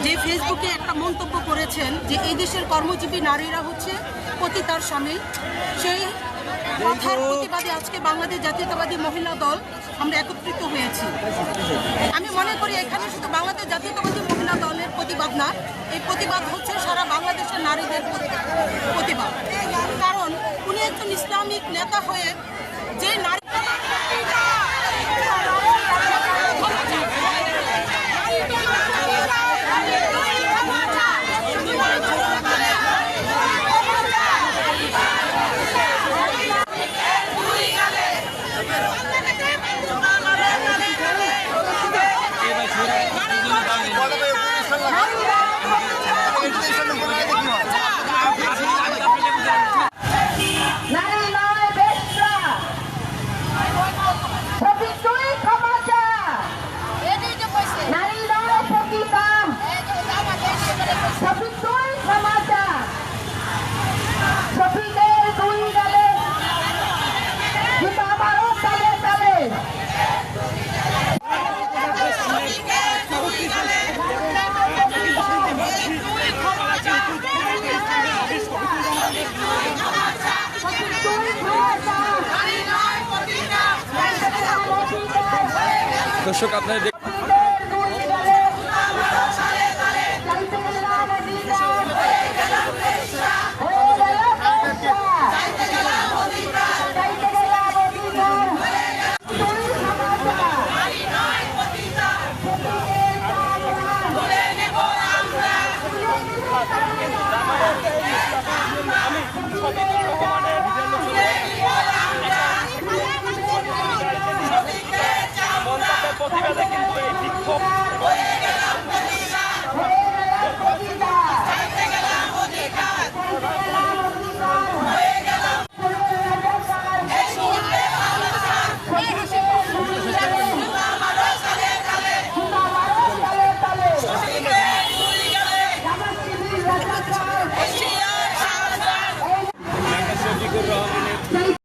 যে ফেসবুকে একটা মন্তব্য করেছেন যে এই দেশের কর্মজীবী নারীরা হচ্ছে পতিতার স্বামী, সেই কথার প্রতিবাদে আজকে বাংলাদেশ জাতীয়তাবাদী মহিলা দল আমরা একত্রিত হয়েছি। আমি মনে করি এখানে শুধু বাংলাদেশ জাতীয়তাবাদী মহিলা দলের প্রতিবাদ না, এই প্রতিবাদ হচ্ছে সারা বাংলাদেশের নারীদের প্রতিবাদ। কারণ উনি একজন ইসলামিক নেতা হয়ে যে নারী দর্শক আপনারা